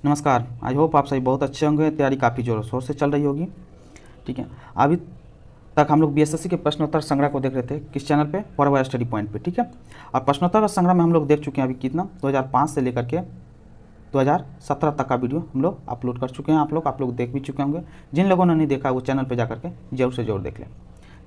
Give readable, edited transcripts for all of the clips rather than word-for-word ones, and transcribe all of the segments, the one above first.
नमस्कार। I hope आप सभी बहुत अच्छे होंगे। तैयारी काफ़ी जोरों शोर से चल रही होगी। ठीक है, अभी तक हम लोग बीएसएससी के प्रश्नोत्तर संग्रह को देख रहे थे किस चैनल पे, फॉरवर्ड स्टडी पॉइंट पे। ठीक है, और प्रश्नोत्तर का संग्रह में हम लोग देख चुके हैं अभी कितना 2005 से लेकर के 2017 तक का वीडियो हम लोग अपलोड कर चुके हैं। आप लोग देख भी चुके होंगे। जिन लोगों ने नहीं देखा वो चैनल पर जा करके जरूर से जरूर देख लें।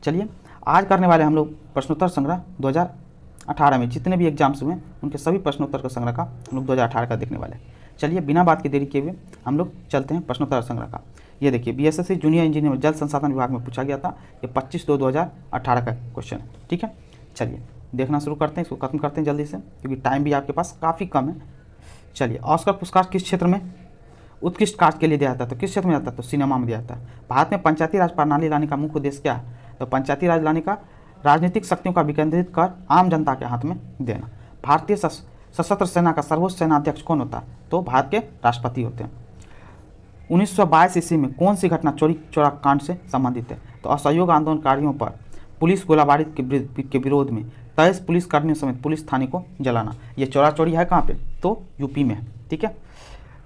चलिए, आज करने वाले हम लोग प्रश्नोत्तर संग्रह 2018 में जितने भी एग्जाम्स हुए उनके सभी प्रश्नोत्तर का संग्रह का हम लोग 2018 का देखने वाले हैं। चलिए, बिना बात की देरी किए हुए हम लोग चलते हैं प्रश्नोत्तर संग्रह का। ये देखिए, बीएसएससी जूनियर इंजीनियर में जल संसाधन विभाग में पूछा गया था। ये 25/2/2018 का क्वेश्चन है। ठीक है, चलिए देखना शुरू करते हैं, इसको खत्म करते हैं जल्दी से क्योंकि टाइम भी आपके पास काफ़ी कम है। चलिए, ऑस्कर पुरस्कार किस क्षेत्र में उत्कृष्ट कार्य के लिए दिया जाता है? तो किस क्षेत्र में जाता है? तो सिनेमा में दिया जाता है। भारत में पंचायती राज प्रणाली लाने का मुख्य उद्देश्य क्या है? तो पंचायती राज लाने का राजनीतिक शक्तियों का विकेंद्रित कर आम जनता के हाथ में देना। भारतीय सशस्त्र सेना का सर्वोच्च सेनाध्यक्ष कौन होता है? तो भारत के राष्ट्रपति होते हैं। 1922 ईस्वी में कौन सी घटना चोरी चोरा कांड से संबंधित है? तो असहयोग आंदोलनकारियों पर पुलिस गोलाबारी के विरोध में 23 पुलिसकर्मियों समेत पुलिस थाने को जलाना। ये चोरा चोरी है कहाँ पे? तो यूपी में है। ठीक है,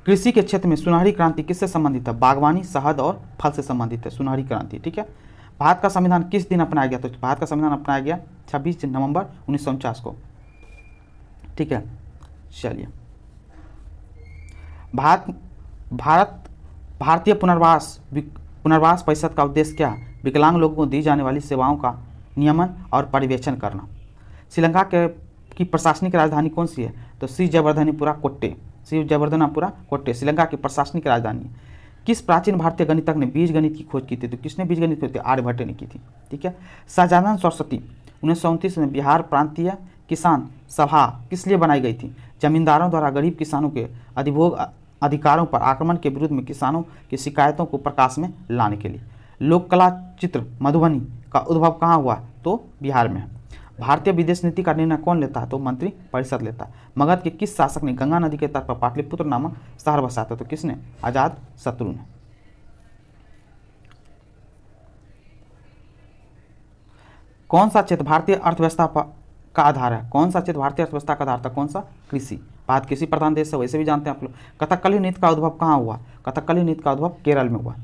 कृषि के क्षेत्र में सुनहरी क्रांति किससे संबंधित है? बागवानी, शहद और फल से संबंधित है सुनहरी क्रांति। ठीक है, भारत का संविधान किस दिन अपनाया गया? तो भारत का संविधान अपनाया गया 26 नवंबर 1949 को। ठीक है, चलिए, भारतीय पुनर्वास परिषद का उद्देश्य क्या है? विकलांग लोगों को दी जाने वाली सेवाओं का नियमन और पर्यवेक्षण करना। श्रीलंका की प्रशासनिक राजधानी कौन सी है? तो श्री जयवर्धनेपुरा कोट्टे श्रीलंका की प्रशासनिक राजधानी है। किस प्राचीन भारतीय गणितज्ञ ने बीज गणित की खोज की थी? तो किसने बीज गणित खोज? आर्यभट्ट ने की थी। ठीक है, सहजानंद सरस्वती 1929 में बिहार प्रांतीय किसान सभा किस लिए बनाई गई थी? जमींदारों द्वारा गरीब किसानों के अधिभोग अधिकारों पर आक्रमण के विरुद्ध में किसानों की शिकायतों को प्रकाश में लाने के लिए। लोक कला चित्र मधुबनी का उद्भव कहाँ हुआ? तो बिहार में। भारतीय विदेश नीति का निर्णय कौन लेता है? तो मंत्री परिषद लेता है। मगध के किस शासक ने गंगा नदी के तट पर पाटलिपुत्र नामक शहर बसाया था? तो किसने? अजात शत्रु ने। कौन सा क्षेत्र भारतीय अर्थव्यवस्था का आधार है? कौन सा क्षेत्र भारतीय अर्थव्यवस्था का आधार था? कौन सा? कृषि। भारत कृषि प्रधान देश है, वैसे भी जानते हैं आप लोग। कथकली नृत्य का उद्भव कहाँ हुआ? कथकली नृत्य का उद्भव केरल में हुआ।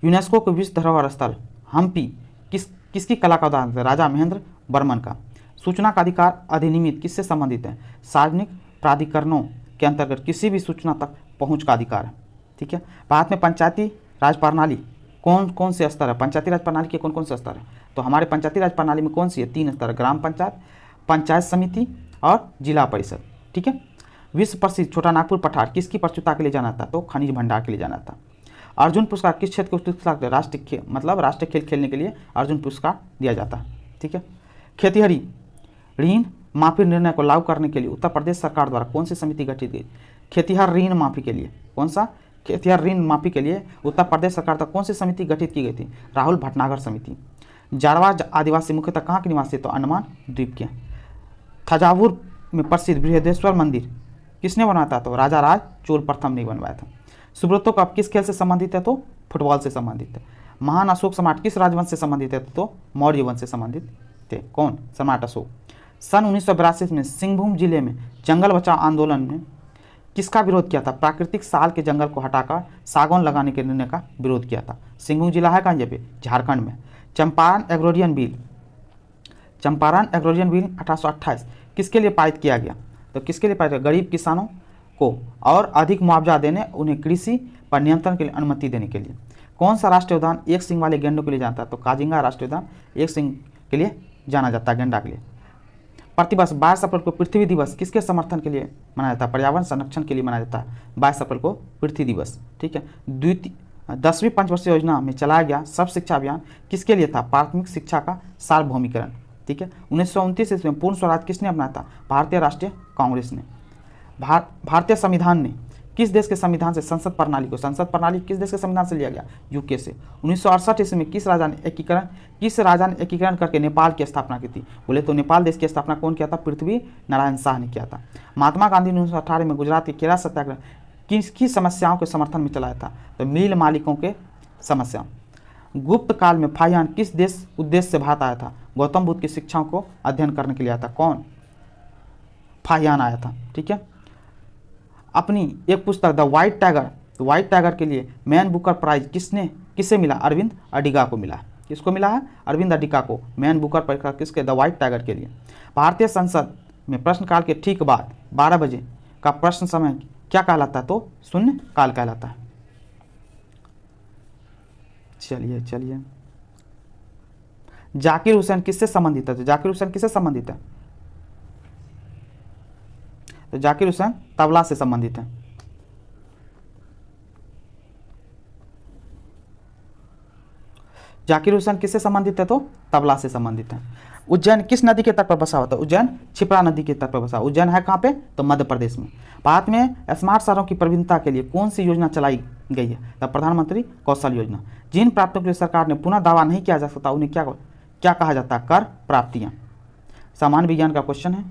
यूनेस्को के विश्व धरोहर स्थल हम्पी किसकी कला का उदाहरण है? राजा महेंद्र वर्मन का। सूचना का अधिकार अधिनियम किससे संबंधित है? सार्वजनिक प्राधिकरणों के अंतर्गत किसी भी सूचना तक पहुंच का अधिकार है। ठीक है, भारत में पंचायती राज प्रणाली कौन कौन से स्तर है? पंचायती राज प्रणाली के कौन कौन से स्तर है? तो हमारे पंचायती राज प्रणाली में कौन सी है? 3 स्तर है, ग्राम पंचायत, पंचायत समिति और जिला परिषद। ठीक है, विश्व प्रसिद्ध छोटा नागपुर पठार किसकी प्रचुरता के लिए जाना था? तो खनिज भंडार के लिए जाना था। अर्जुन पुरस्कार किस क्षेत्र को उत्कृष्ट राष्ट्रीय खेल खेलने के लिए अर्जुन पुरस्कार दिया जाता है। ठीक है, खेतिहरी ऋण माफी निर्णय को लागू करने के लिए उत्तर प्रदेश सरकार द्वारा कौन सी समिति गठित की? खेतिहर ऋण माफी के लिए कौन सा? खेतिहर ऋण माफी के लिए उत्तर प्रदेश सरकार द्वारा कौन सी समिति गठित की गई थी? राहुल भटनागर समिति। जारवा आदिवासी मुख्यतः कहाँ के निवासी? तो अंडमान द्वीप के। थंजावुर में प्रसिद्ध बृहदेश्वर मंदिर किसने बनवाया था? तो राजा राज चोल प्रथम ने बनवाया था। सुब्रतो कप किस खेल से संबंधित है? तो फुटबॉल से संबंधित है। महान अशोक सम्राट किस राजवंश से संबंधित है? तो मौर्य वंश से संबंधित थे। कौन? सम्राट अशोक। सन 1982 में सिंहभूम जिले में जंगल बचाओ आंदोलन में किसका विरोध किया था? प्राकृतिक साल के जंगल को हटाकर सागौन लगाने के निर्णय का विरोध किया था। सिंहभूम जिला है कहाँ? पे झारखंड में। चंपारण एग्रोरियन बिल 1828 किसके लिए पारित किया गया? तो किसके लिए पारित? गरीब किसानों को और अधिक मुआवजा देने, उन्हें कृषि पर नियंत्रण के लिए अनुमति देने के लिए। कौन सा राष्ट्रीय उद्यान एक सिंह वाले गेंडों के लिए जाता है? तो काजिंगा राष्ट्रीय उद्यान एक सिंह के लिए जाना जाता है, गेंडा के लिए। प्रतिवर्ष 22 अप्रैल को पृथ्वी दिवस किसके समर्थन के लिए मनाया जाता है? पर्यावरण संरक्षण के लिए मनाया जाता है 22 अप्रैल को पृथ्वी दिवस। ठीक है, 10वीं पंचवर्षीय योजना में चलाया गया सब शिक्षा अभियान किसके लिए था? प्राथमिक शिक्षा का सार्वभौमिकरण। ठीक है, 1929 ईस्वी में पूर्ण स्वराज किसने अपनाया था? भारतीय राष्ट्रीय कांग्रेस ने। भारतीय संविधान ने किस देश के संविधान से संसद प्रणाली किस देश के संविधान से लिया गया? यूके से। 1968 ईस्वी में किस राजा ने एकीकरण करके नेपाल की स्थापना की थी? बोले तो नेपाल देश की स्थापना कौन किया था? पृथ्वी नारायण शाह ने किया था। महात्मा गांधी ने 1918 में गुजरात के खेड़ा सत्याग्रह किसकी समस्याओं के समर्थन में चलाया था? तो मिल मालिकों के समस्या। गुप्त काल में फाहियान किस उद्देश्य से भारत आया था? गौतम बुद्ध की शिक्षाओं को अध्ययन करने के लिए आया था। कौन? फाहियान आया था। ठीक है, अपनी एक पुस्तक द व्हाइट टाइगर के लिए मैन बुकर प्राइज किसे मिला? अरविंद अडिगा को मिला। किसको मिला है? अरविंद अडिगा को मैन बुकर प्राइज किसके? द व्हाइट टाइगर के लिए। भारतीय संसद में प्रश्नकाल के ठीक बाद 12 बजे का प्रश्न समय क्या कहलाता है? तो शून्य काल कहलाता है। चलिए जाकिर हुसैन किससे संबंधित है? तो जाकिर हुसैन किससे संबंधित है? तो जाकिर हुसैन तबला से संबंधित है। जाकिर हुसैन किससे संबंधित है? तो तबला से संबंधित है। उज्जैन किस नदी के तट पर बसा हुआ था? उज्जैन क्षिप्रा नदी के तट पर बसा। उज्जैन है कहाँ पे? तो मध्य प्रदेश में। भारत में स्मार्ट शहरों की प्रवीणता के लिए कौन सी योजना चलाई गई है? तो प्रधानमंत्री कौशल योजना। जिन प्राप्तियों के लिए सरकार ने पुनः दावा नहीं किया जा सकता उन्हें क्या कहा जाता है? कर प्राप्तियां। सामान्य विज्ञान का क्वेश्चन है।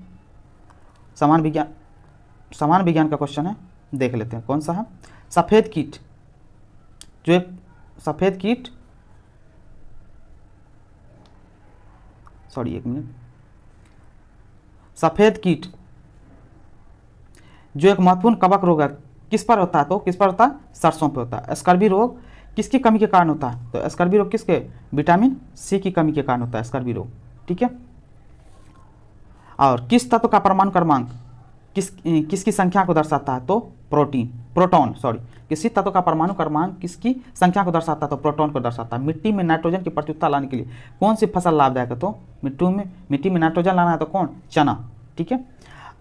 सामान्य विज्ञान का क्वेश्चन है, देख लेते हैं कौन सा है। सफेद कीट, जो एक सफेद कीट, सफेद कीट जो एक महत्वपूर्ण कवक रोग है किस पर होता है? तो किस पर होता है? सरसों पे होता है। स्कर्वी रोग किसकी कमी के कारण होता है? तो स्कर्वी रोग किसके? विटामिन सी की कमी के कारण होता है स्कर्वी रोग। ठीक है। और किस तत्व का परमाणु क्रमांक किसकी संख्या को दर्शाता है? तो प्रोटॉन। किसी तत्व का परमाणु क्रमांक किसकी संख्या को दर्शाता है? तो प्रोटॉन को दर्शाता है। मिट्टी में नाइट्रोजन की प्रचुरता लाने के लिए कौन सी फसल लाभदायक है? तो मिट्टी में नाइट्रोजन लाना है तो कौन? चना। ठीक है।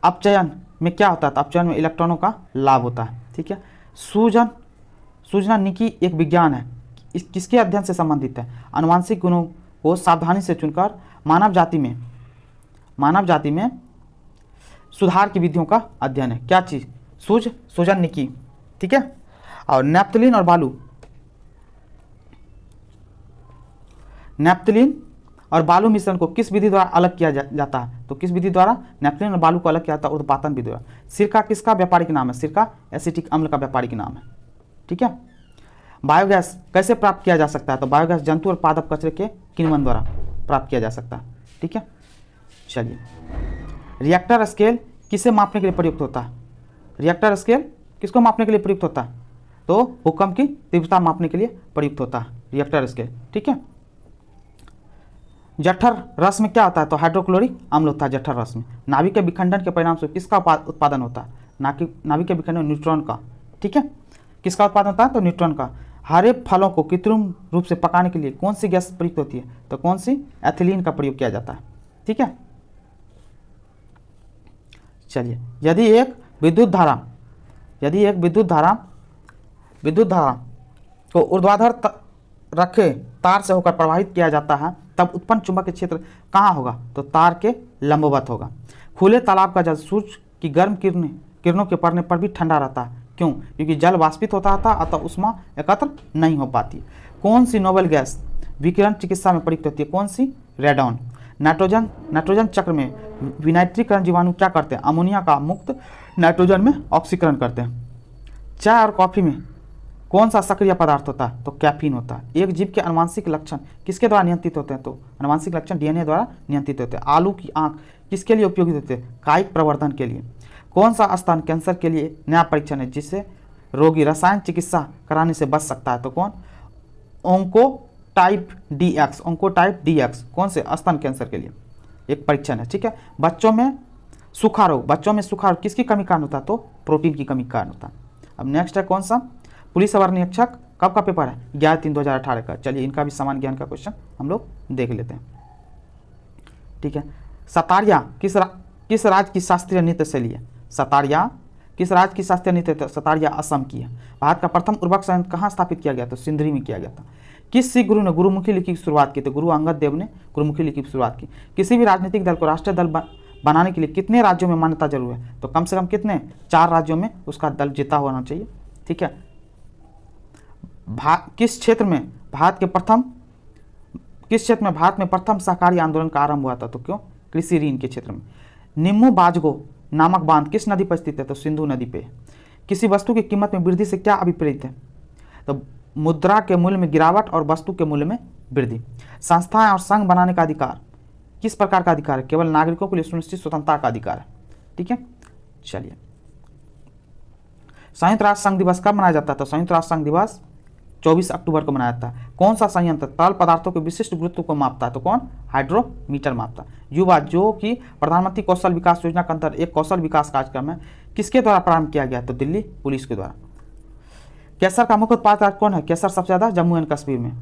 अपचयन में क्या होता है? तो अपचयन में इलेक्ट्रॉनों का लाभ होता है। ठीक है। सूजनानिकी एक विज्ञान है, किसके अध्ययन से संबंधित है? आनुवंशिक गुणों को सावधानी से चुनकर मानव जाति में सुधार की विधियों का अध्ययन है। क्या चीज? सूजनानिकी। ठीक है। और नैप्थलीन और बालू मिश्रण को किस विधि द्वारा अलग किया जाता है? तो किस विधि द्वारा नैप्थलीन और बालू को अलग किया जाता है? ऊर्ध्वपातन विधि द्वारा। सिरका किसका व्यापारिक नाम है? सिरका एसिटिक अम्ल का व्यापारिक नाम है। ठीक है। बायोगैस कैसे प्राप्त किया जा सकता है? तो बायोगैस जंतु और पादप कचरे के किण्वन द्वारा प्राप्त किया जा सकता है। ठीक है। चलिए, रिएक्टर स्केल किसे मापने के लिए प्रयुक्त होता है? रिएक्टर स्केल किसको मापने के लिए प्रयुक्त होता है? तो भूकंप की तीव्रता मापने के लिए प्रयुक्त होता है रिएक्टर स्केल। ठीक है। जठर रस में क्या होता है? तो हाइड्रोक्लोरिक अम्ल होता है जठर रस में। नाभिक के विखंडन के परिणाम से किसका उत्पादन होता है? नाभिक के विखंडन में न्यूट्रॉन का। ठीक है। किसका उत्पादन होता है? तो न्यूट्रॉन का। हरे फलों को कृत्रिम रूप से पकाने के लिए कौन सी गैस प्रयुक्त होती है? तो कौन सी? एथिलीन का प्रयोग किया जाता है। ठीक है। चलिए, यदि एक विद्युत धारा को ऊर्ध्वाधर रखे तार से होकर प्रवाहित किया जाता है तब उत्पन्न चुंबकीय क्षेत्र कहाँ होगा? तो तार के लंबवत होगा। खुले तालाब का जल सूर्य की गर्म किरणों के पड़ने पर भी ठंडा रहता है। क्यों? क्योंकि जल वाष्पित होता रहता है, अतः ऊष्मा एकत्र नहीं हो पाती। कौन सी नोबेल गैस विकिरण चिकित्सा में प्रयुक्त होती है? कौन सी? रेडॉन। नाइट्रोजन चक्र में विनाइट्रीकरण जीवाणु क्या करते हैं? अमोनिया का मुक्त नाइट्रोजन में ऑक्सीकरण करते हैं। चाय और कॉफी में कौन सा सक्रिय पदार्थ होता है? तो कैफीन होता है। एक जीव के आनुवंशिक लक्षण किसके द्वारा नियंत्रित होते हैं? तो आनुवंशिक लक्षण डीएनए द्वारा नियंत्रित होते हैं। आलू की आंख किसके लिए उपयोगी होते हैं? कायिक प्रवर्धन के लिए। कौन सा स्तन कैंसर के लिए नया परीक्षण है जिससे रोगी रसायन चिकित्सा कराने से बच सकता है? तो कौन? ओंकोटाइप डी एक्स। कौन से? स्तन कैंसर के लिए एक परीक्षण है। ठीक है। बच्चों में सूखा रोग किसकी कमी कारण होता है? तो प्रोटीन की कमी कारण होता है। अब नेक्स्ट है कौन सा? पुलिस अवर निरीक्षक कब का पेपर है? 11/3/2018 का। चलिए, इनका भी सामान्य ज्ञान का क्वेश्चन हम लोग देख लेते हैं। ठीक है। सतारिया किस राज्य की शास्त्रीय नृत्य शैली है? सतारिया किस राज्य की शास्त्रीय नृत्य? सतारिया असम की है। भारत का प्रथम उर्वरक संयंत्र कहाँ स्थापित किया गया? तो सिंधरी में किया गया था। किस सिख गुरु ने गुरुमुखी लिपि की शुरुआत की? तो गुरु अंगद देव ने गुरुमुखी लिपि की शुरुआत की। किसी भी राजनीतिक दल को राष्ट्रीय दल बनाने के लिए कितने राज्यों में मान्यता जरूर है? तो कम से कम कितने? 4 राज्यों में उसका दल जीता होना चाहिए। ठीक है। किस क्षेत्र में भारत में प्रथम सहकारी आंदोलन का आरंभ हुआ था? तो क्यों? कृषि ऋण के क्षेत्र में। निम्मू बाजगो नामक बांध किस नदी पर स्थित है? तो सिंधु नदी पे। किसी वस्तु की कीमत में वृद्धि से क्या अभिप्रेत है? तो मुद्रा के मूल्य में गिरावट और वस्तु के मूल्य में वृद्धि। संस्थाएं और संघ बनाने का अधिकार किस प्रकार का अधिकार है? केवल नागरिकों के लिए सुनिश्चित स्वतंत्रता का अधिकार है। ठीक है। चलिए, संयुक्त राष्ट्र संघ दिवस कब मनाया जाता है? तो संयुक्त राष्ट्र संघ दिवस 24 अक्टूबर को मनाया जाता है। कौन सा संयंत्र तरल पदार्थों के विशिष्ट गुरुत्व को मापता है? तो कौन? हाइड्रोमीटर मापता है। युवा, जो कि प्रधानमंत्री कौशल विकास योजना के अंतर्गत एक कौशल विकास कार्यक्रम है, किसके द्वारा प्रारंभ किया गया? तो दिल्ली पुलिस के द्वारा। केसर का मुख्य उत्पादक कौन है? केसर सबसे ज्यादा जम्मू एंड कश्मीर में।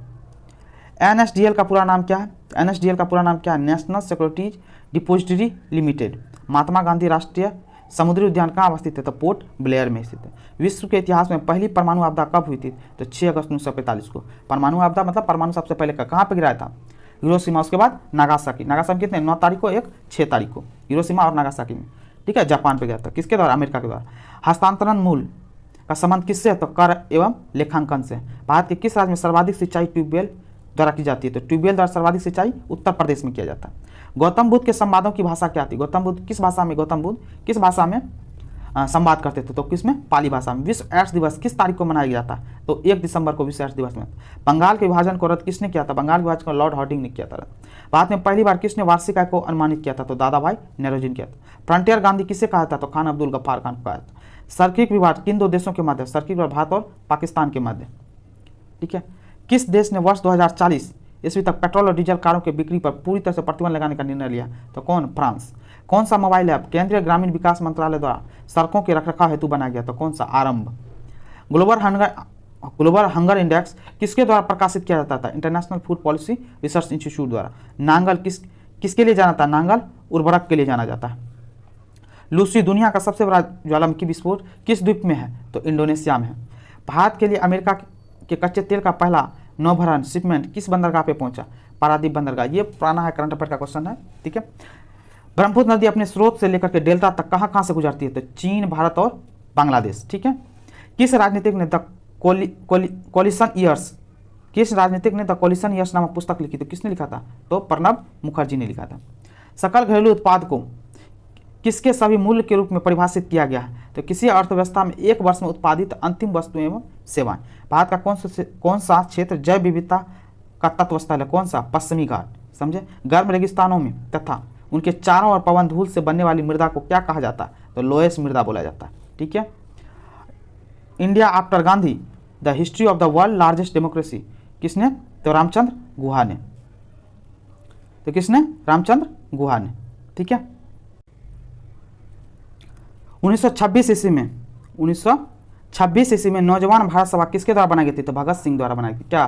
NSDL का पूरा नाम क्या है? NSDL का पूरा नाम क्या है? National securities depository limited. Mahatma Gandhi राष्ट्रीय समुद्री उद्यान कहाँ अवस्थित है? तो पोर्ट ब्लेयर में स्थित है। विश्व के इतिहास में पहली परमाणु आपदा कब हुई थी? तो 6 अगस्त 1945 को। परमाणु आपदा मतलब परमाणु सबसे पहले कहाँ पर गिराया था? हिरोशिमा, उसके बाद नागासाकी। नागासाकी कितने? 9 तारीख को, एक 6 तारीख को। हिरोशिमा और नागासाकी में, ठीक है, जापान पे गया था। किसके द्वारा? अमेरिका के द्वारा। हस्तांतरण मूल्य का संबंध किससे है? तो कर एवं लेखांकन से। भारत के किस राज्य में सर्वाधिक सिंचाई ट्यूबवेल द्वारा की जाती है? तो ट्यूबवेल द्वारा सर्वाधिक सिंचाई उत्तर प्रदेश में किया जाता है। गौतम बुद्ध के संवादों की भाषा क्या थी? गौतम बुद्ध किस भाषा में संवाद करते थे? तो किसमें? पाली भाषा में। विश्व एड्स दिवस किस तारीख को मनाया जाता है? तो 1 दिसंबर को विश्व एड्स दिवस में। बंगाल के विभाजन को रद्द किसने किया था? बंगाल के विभाजन को लॉर्ड हार्डिंग ने किया था। भारत में पहली बार किसने वार्षिक आय को अनुमानित किया था? तो दादा भाई नौरोजी ने किया था। फ्रंटियर गांधी किसे कहा था? तो खान अब्दुल गफ्फार खान को कहा था। सर्किट विवाद किन 2 देशों के मध्य? सर्किट विवाद भारत और पाकिस्तान के मध्य, ठीक है। किस देश ने वर्ष 2040 ईस्वी तक पेट्रोल और डीजल कारों की बिक्री पर पूरी तरह से प्रतिबंध लगाने का निर्णय लिया? तो कौन? फ्रांस। कौन सा मोबाइल ऐप केंद्रीय ग्रामीण विकास मंत्रालय द्वारा सड़कों के रखरखाव हेतु बनाया गया? तो कौन सा? आरंभ। ग्लोबल हंगर इंडेक्स किसके द्वारा प्रकाशित किया जाता था? International food policy research institute द्वारा। नांगल किसके लिए जाना था? नांगल उर्वरक के लिए जाना जाता है। लूसी, दुनिया का सबसे बड़ा ज्वालामुखी विस्फोट किस द्वीप में है? तो इंडोनेशिया में है। भारत के लिए अमेरिका के कच्चे तेल का पहला नौभरण शिपमेंट किस बंदरगाह पे पहुंचा? पारादीप बंदरगाह। ये पुराना है, करंट अफेयर का क्वेश्चन है, ठीक है। ब्रह्मपुत्र नदी अपने स्रोत से लेकर के डेल्टा तक कहाँ कहाँ से गुजरती है? तो चीन, भारत और बांग्लादेश, ठीक है। किस राजनीतिक ने द कोलिशन ईयर्स नामक पुस्तक लिखी? तो किसने लिखा था? तो प्रणब मुखर्जी ने लिखा था। सकल घरेलू उत्पाद को किसके सभी मूल्य के रूप में परिभाषित किया गया है? तो किसी अर्थव्यवस्था में एक वर्ष में उत्पादित अंतिम वस्तु एवं सेवाएं। भारत का कौन सा क्षेत्र जैव विविधता का तत्व स्थल है? कौन सा? पश्चिमी घाट, समझे। गर्म रेगिस्तानों में तथा उनके चारों ओर पवन धूल से बनने वाली मृदा को क्या कहा जाता है? तो लोएस मृदा बोला जाता है, ठीक है। India after Gandhi the history of the world largest democracy किसने? तो रामचंद्र गुहा ने। तो किसने? रामचंद्र गुहा ने, ठीक है। 1926 ईस्वी में नौजवान भारत सभा किसके द्वारा बनाई गई थी? तो भगत सिंह द्वारा बनाई गई। क्या?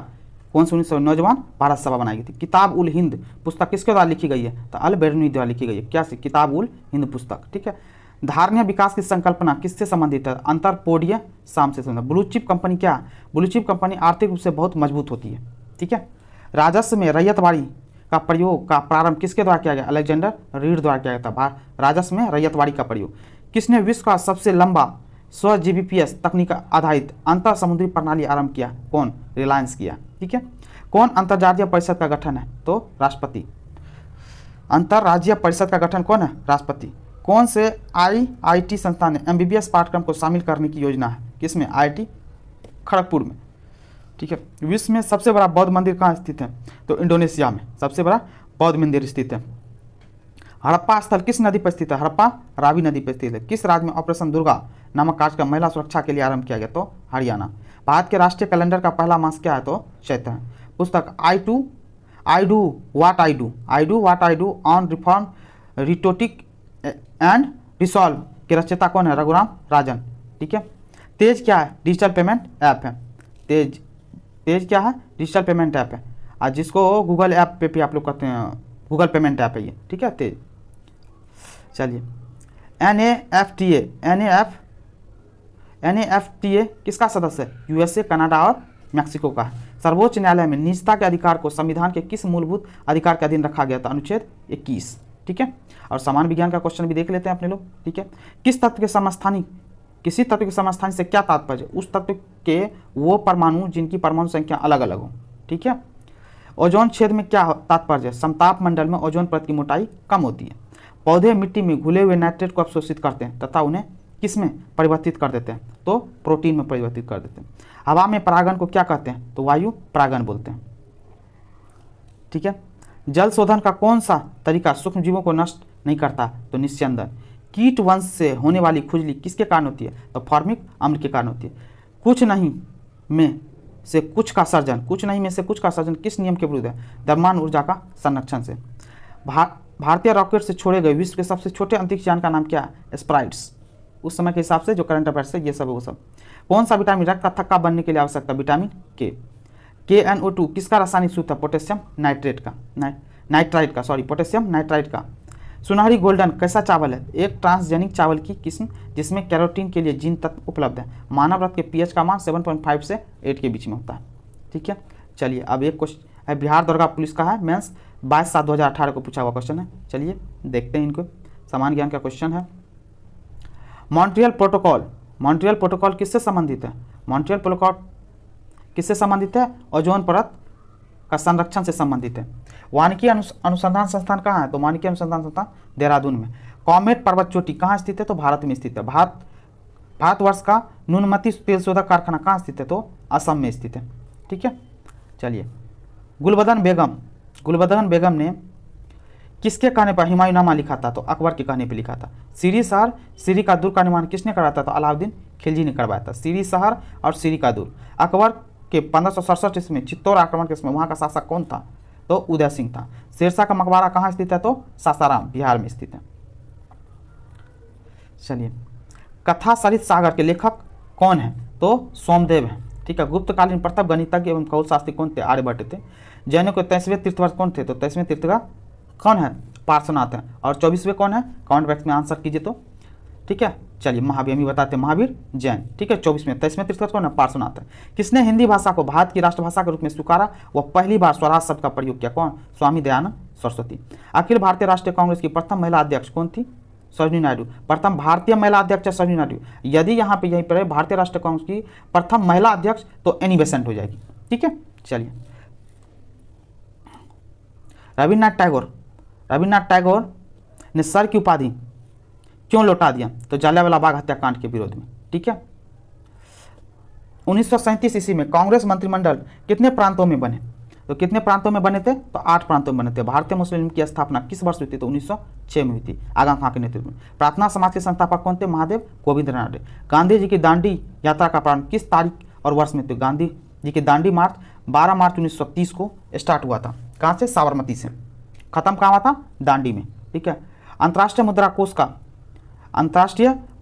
कौन सी? 1900 नौजवान भारत सभा बनाई गई थी। किताब उल हिंद पुस्तक किसके द्वारा लिखी गई है? तो अल बेरुनी द्वारा लिखी गई है। क्या? किताब उल हिंद पुस्तक, ठीक है। धारणीय विकास की संकल्पना किससे संबंधित है? अंतरपोडीय साम से संबंधित। ब्लू चिप कंपनी क्या? ब्लू चिप कंपनी आर्थिक रूप से बहुत मजबूत होती है, ठीक है। राजस्व में रैयतवाड़ी का प्रयोग का प्रारंभ किसके द्वारा किया गया? अलेक्जेंडर रीड द्वारा किया गया था। राजस्व में रैयतवाड़ी का प्रयोग। किसने विश्व का सबसे लंबा 100 GBPS तकनीक आधारित अंतर समुद्री प्रणाली आरंभ किया? कौन? रिलायंस किया, ठीक है। कौन अंतर्राज्यीय परिषद का गठन है? तो राष्ट्रपति। अंतर्राज्यीय परिषद का गठन कौन है? राष्ट्रपति। कौन से IIT संस्थान ने MBBS पाठ्यक्रम को शामिल करने की योजना है? किसमें? IIT खड़गपुर में, ठीक है। विश्व में सबसे बड़ा बौद्ध मंदिर कहाँ स्थित है? तो इंडोनेशिया में सबसे बड़ा बौद्ध मंदिर स्थित है। हड़प्पा स्थल किस नदी पर स्थित है? हड़प्पा रावी नदी पर स्थित है। किस राज्य में ऑपरेशन दुर्गा नामक कार्यक्रम महिला सुरक्षा के लिए आरंभ किया गया? तो हरियाणा। भारत के राष्ट्रीय कैलेंडर का पहला मास क्या है? तो चैत्र है। पुस्तक I do what I do on reform rhetoric and resolve के रचयिता कौन है? रघुराम राजन, ठीक है। तेज क्या है? डिजिटल पेमेंट ऐप है। तेज क्या है? डिजिटल पेमेंट ऐप है, और जिसको गूगल ऐप पे भी आप लोग कहते हैं, गूगल पेमेंट ऐप है ये, ठीक है, तेज। चलिए, NAFTA किसका सदस्य है? USA, कनाडा और मैक्सिको का है। सर्वोच्च न्यायालय में निजता के अधिकार को संविधान के किस मूलभूत अधिकार के अधीन रखा गया था? अनुच्छेद 21, ठीक है। और सामान्य विज्ञान का क्वेश्चन भी देख लेते हैं अपने लोग, ठीक है। किसी तत्व के समस्थानी से क्या तात्पर्य? उस तत्व के वो परमाणु जिनकी परमाणु संख्या अलग अलग हो, ठीक है। ओजोन छेद में क्या तात्पर्य? समताप मंडल में ओजोन परत की मोटाई कम होती है। पौधे मिट्टी में घुले हुए नाइट्रेट को अवशोषित करते हैं तथा उन्हें किस में परिवर्तित कर देते हैं? तो प्रोटीन में परिवर्तित कर देते हैं। हवा में परागण को क्या कहते हैं? तो वायु परागण बोलते हैं, ठीक है। जल शोधन का कौन सा तरीका सूक्ष्म जीवों को नष्ट नहीं करता? तो निस्यंदन। कीट वंश से होने वाली खुजली किसके कारण होती है? तो फॉर्मिक अम्ल के कारण होती है। कुछ नहीं में से कुछ का सर्जन, कुछ नहीं में से कुछ का सर्जन किस नियम के विरुद्ध है? द्रव्यमान ऊर्जा का संरक्षण से। भारतीय रॉकेट से छोड़े गए विश्व के सबसे छोटे अंतरिक्ष यान का नाम क्या है? स्प्राइट्स। उस समय के हिसाब से जो करंट अफेयर्स है ये सब वो सब। कौन सा विटामिन रक्त का थक्का बनने के लिए आवश्यक है? विटामिन के। KNO2 किसका रासायनिक सूत्र है? पोटेशियम नाइट्रेट का, नाइट्राइट का, सॉरी, पोटेशियम नाइट्राइट का। सुनहरी गोल्डन कैसा चावल है? एक ट्रांसजेनिक चावल की किस्म जिसमें कैरोटीन के लिए जीन तत्व उपलब्ध है। मानव रक्त के pH का मान 7.5 से 8 के बीच में होता है। ठीक है, चलिए अब एक क्वेश्चन है बिहार दरोगा पुलिस का है, मेंस 22/7/2018 को पूछा हुआ क्वेश्चन है। चलिए देखते हैं इनको। सामान्य ज्ञान का क्वेश्चन है। मॉन्ट्रियल प्रोटोकॉल किससे संबंधित है? मॉन्ट्रियल प्रोटोकॉल किससे संबंधित है? ओजोन परत का संरक्षण से संबंधित है। वानिकी अनुसंधान संस्थान कहाँ है? तो वानिकी अनुसंधान संस्थान देहरादून में। कॉमेट पर्वत चोटी कहाँ स्थित है? तो भारत में स्थित है। भारतवर्ष का नुनमती तेल शोधक कारखाना कहाँ स्थित है? तो असम में स्थित है। ठीक है, चलिए। गुलबदन बेगम ने किसके कहने पर हुमायूंनामा लिखा था? तो अकबर के कहने पर लिखा था। सीरी शहर सीरी का दूर का निर्माण किसने करवाया था? तो अलाउद्दीन खिलजी ने करवाया था। सीरी शहर और सीरी का दूर। अकबर के 1567 ईस्वी में चित्तौड़ आक्रमण के समय वहाँ का शासक कौन था? तो उदय सिंह था। शेरशाह का मकबरा कहाँ स्थित है? तो सासाराम बिहार में स्थित है। चलिए, कथा सरित सागर के लेखक कौन है? तो सोमदेव है। ठीक है, गुप्तकालीन प्रथम गणितज्ञ एवं खगोलशास्त्री कौन थे? आर्यभट्ट थे। जैनों के 23वें तीर्थवर कौन थे? तो 23वें तीर्थवर कौन है? पार्श्वनाथ है। और 24वें कौन है? कमेंट बॉक्स में आंसर कीजिए। तो ठीक है, चलिए महावीर हम ही बताते हैं, महावीर जैन। ठीक है, 24वें। 23वें तीर्थवर कौन है? पार्श्वनाथ है। किसने हिंदी भाषा को भारत की राष्ट्रभाषा के रूप में स्वीकारा? वह पहली बार स्वराज शब्द का प्रयोग किया। कौन? स्वामी दयानंद सरस्वती। अखिल भारतीय राष्ट्रीय कांग्रेस की प्रथम महिला अध्यक्ष कौन थी? सरोजिनी नायडू। प्रथम भारतीय महिला अध्यक्ष सरोजिनी नायडू। यदि यहाँ पे यहीं पर है भारतीय राष्ट्रीय कांग्रेस की प्रथम महिला अध्यक्ष तो एनी बेसेंट हो जाएगी। ठीक है, चलिए। रविन्द्रनाथ टैगोर ने सर की उपाधि क्यों लौटा दिया? तो जलियांवाला बाग हत्याकांड के विरोध में। ठीक है, 1937 ईस्वी में कांग्रेस मंत्रिमंडल कितने प्रांतों में बने? तो कितने प्रांतों में बने थे? तो 8 प्रांतों में बने थे। भारतीय मुस्लिम लीग की स्थापना किस वर्ष हुई थी? तो 1906 में हुई थी, आगा खां के नेतृत्व में। प्रार्थना समाज के संस्थापक कौन थे? महादेव गोविंद रानडे। गांधी जी की दांडी यात्रा का प्रारंभ किस तारीख और वर्ष में? तो गांधी जी की दांडी मार्च 12 मार्च 1930 को स्टार्ट हुआ था। कहाँ से? साबरमती से। खत्म कहाँ हुआ था? दांडी में। ठीक है, अंतर्राष्ट्रीय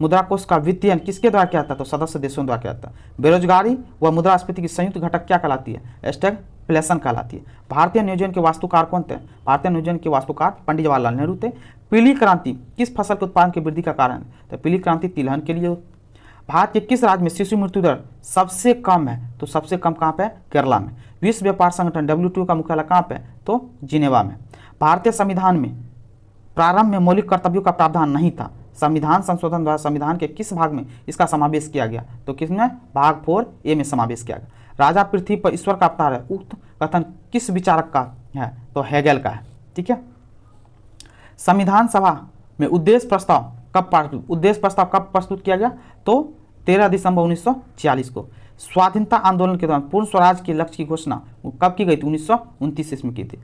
मुद्रा कोष का वित्तीयन किसके द्वारा किया जाता है? तो सदस्य देशों द्वारा किया जाता है। बेरोजगारी व मुद्रास्फीति की संयुक्त घटक क्या कहलाती है? स्टैगफ्लेशन कहलाती है। भारतीय न्यूजीलैंड के वास्तुकार कौन थे? भारतीय न्यूजीलैंड के वास्तुकार पंडित जवाहरलाल नेहरू थे। पीली क्रांति किस फसल के उत्पादन की वृद्धि का कारण है? तो पीली क्रांति तिलहन के लिए। भारत के किस राज्य में शिशु मृत्यु दर सबसे कम है? तो सबसे कम कहाँ पे? केरला में। विश्व व्यापार संगठन WTO का मुख्यालय कहाँ पे? तो जिनेवा में। भारतीय संविधान में प्रारंभ में मौलिक कर्तव्यों का प्रावधान नहीं था। संविधान संशोधन द्वारा संविधान के किस भाग में इसका समावेश किया गया? तो किसमें? भाग 4A में समावेश किया गया। राजा पृथ्वी पर ईश्वर का अवतार है, उक्त कथन किस विचारक का है? तो हेगेल का है। ठीक है, संविधान सभा में उद्देश्य प्रस्ताव कब प्रस्तुत किया गया? तो 13 दिसंबर 1946 को। स्वाधीनता आंदोलन के दौरान पूर्ण स्वराज के लक्ष्य की घोषणा कब की गई थी? 1929 ईस्वी में की थी।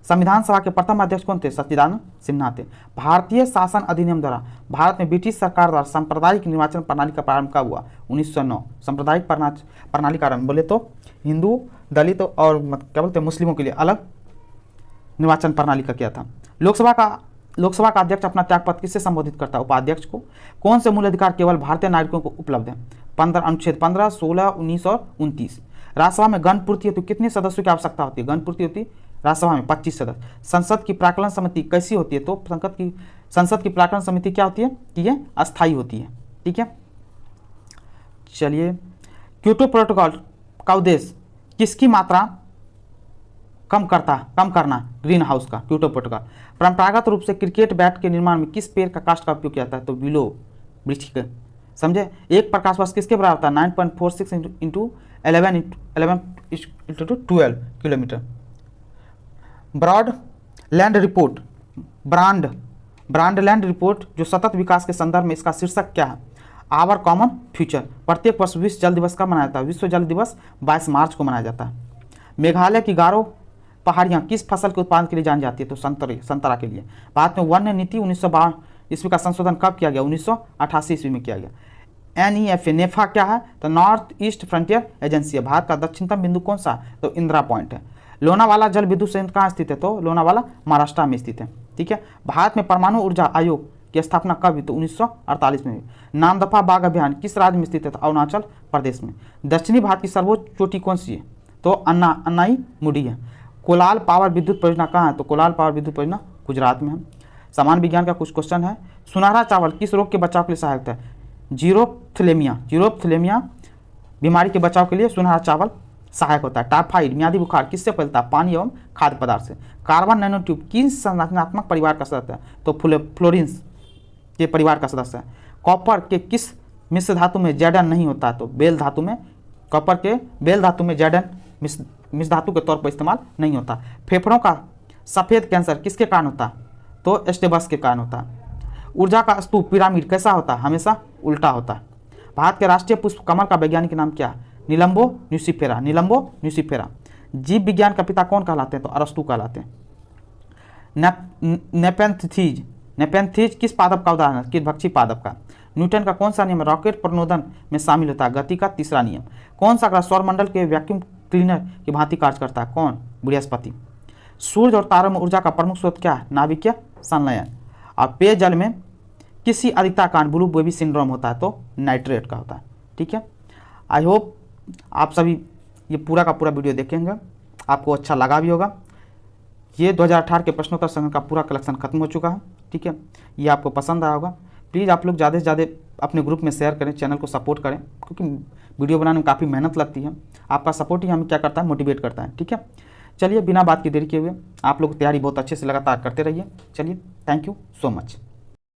संविधान सभा के प्रथम अध्यक्ष कौन थे? सच्चिदानंद सिन्हा थे। भारतीय शासन अधिनियम द्वारा भारत में ब्रिटिश सरकार द्वारा सांप्रदायिक निर्वाचन प्रणाली का प्रारंभ कब हुआ? 1909। सांप्रदायिक प्रणाली का आरंभ बोले तो हिंदू, दलित और क्या बोलते हैं मुस्लिमों के लिए अलग निर्वाचन प्रणाली का किया था। लोकसभा का अध्यक्ष अपना त्यागपत्र किससे संबोधित करता है? उपाध्यक्ष को। कौन से मूल अधिकार केवल भारतीय नागरिकों को उपलब्ध है? अनुच्छेद 15, 16, 19 और 29। राज्यसभा में गण पूर्ति हेतु कितने सदस्यों की आवश्यकता होती है? गण पूर्ति होती है राज्यसभा में 25 सदस्य। संसद की प्राक्कलन समिति कैसी होती है? तो संसद की प्राक्कलन समिति क्या होती है कि ये अस्थायी होती है। ठीक है, चलिए। क्योटो प्रोटोकॉल का उद्देश्य किसकी मात्रा कम करना? ग्रीन हाउस का। Kyoto protocol. परंपरागत रूप से क्रिकेट बैट के निर्माण में किस पेड़ का काष्ठ का उपयोग किया जाता है? तो विलो वृक्ष का। समझे? एक प्रकाश वर्ष किसके बराबर था? 9.46 into 11 × 12 kilometre. Brundtland report जो सतत विकास के संदर्भ में इसका शीर्षक क्या है? Our common future. प्रत्येक वर्ष विश्व जल दिवस कब मनाया जाता है? विश्व जल दिवस 22 मार्च को मनाया जाता है। मेघालय की गारो पहाड़ियाँ किस फसल के उत्पादन के लिए जानी जाती है? तो संतरा के लिए। भारत में वन्य नीति ईस्वी का संशोधन कब किया गया? 1988 ईस्वी में किया गया। NEFA, नेफा क्या है? तो नॉर्थ ईस्ट फ्रंटियर एजेंसी है। भारत का दक्षिणतम बिंदु कौन सा? तो इंदिरा पॉइंट है। लोनावाला जल विद्युत संयंत्र कहाँ स्थित है? तो लोनावाला महाराष्ट्र में स्थित है। ठीक है। भारत में परमाणु ऊर्जा आयोग की स्थापना कब हुई? तो 1948 में हुई। नामदफा बाघ अभ्यारण्य किस राज्य में स्थित है? तो अरुणाचल प्रदेश में। दक्षिणी भारत की सर्वोच्च चोटी कौन सी है? तो अन्नाई मुडी है। कोलाल पावर विद्युत परियोजना कहाँ है? तो कोलाल पावर विद्युत परियोजना गुजरात में है। सामान्य विज्ञान का कुछ क्वेश्चन है। सुनहरा चावल किस रोग के बचाव के लिए सहायक है? जीरोप्थेलेमिया बीमारी के बचाव के लिए सुनहरा चावल सहायक होता है। टाइफाइड म्यादी बुखार किससे फैलता है? पानी एवं खाद्य पदार्थ से। कार्बन नैनोट्यूब किस संरचनात्मक परिवार का सदस्य है? तो फ्लोरीन्स के परिवार का सदस्य है। कॉपर के किस मिश्र धातु में जैडन नहीं होता? तो बेल धातु में। कॉपर के बेल धातु में जैडन मिश्र धातु के तौर पर इस्तेमाल नहीं होता। फेफड़ों का सफ़ेद कैंसर किसके कारण होता? तो एस्टेबस के कारण होता। ऊर्जा का स्तूप पिरामिड कैसा होता? हमेशा उल्टा होता। भारत के राष्ट्रीय पुष्प कमल का वैज्ञानिक नाम क्या? निलंबो न्यूसिफेरा। जीव विज्ञान का पिता कौन कहलाते हैं? तो अरस्तु कहलाते हैं। नेपेंथीज किस पादप का उदाहरण है? किसभक्षी पादप का। न्यूटन का कौन सा नियम रॉकेट प्रणोदन में शामिल होता है? गति का तीसरा नियम। कौन सा ग्रह सौरमंडल के वैक्यूम क्लीनर की भांति कार्य करता है? कौन? बृहस्पति। सूर्य और तारों में ऊर्जा का प्रमुख स्रोत क्या है? नाभिकीय संलयन। और पेयजल में किसी अधिकता का ब्लू बेबी सिंड्रोम होता है? तो नाइट्रेट का होता है। ठीक है। आई होप आप सभी ये पूरा का पूरा वीडियो देखेंगे, आपको अच्छा लगा भी होगा। ये 2018 के प्रश्नोत्तर संग्रह का पूरा कलेक्शन खत्म हो चुका है। ठीक है। ये आपको पसंद आया होगा। प्लीज़ आप लोग ज़्यादा से ज़्यादा अपने ग्रुप में शेयर करें, चैनल को सपोर्ट करें, क्योंकि वीडियो बनाने में काफ़ी मेहनत लगती है। आपका सपोर्ट ही हमें क्या करता है? मोटिवेट करता है। ठीक है। चलिए बिना बात की देरी किए हुए आप लोग तैयारी बहुत अच्छे से लगातार करते रहिए। चलिए, थैंक यू सो मच।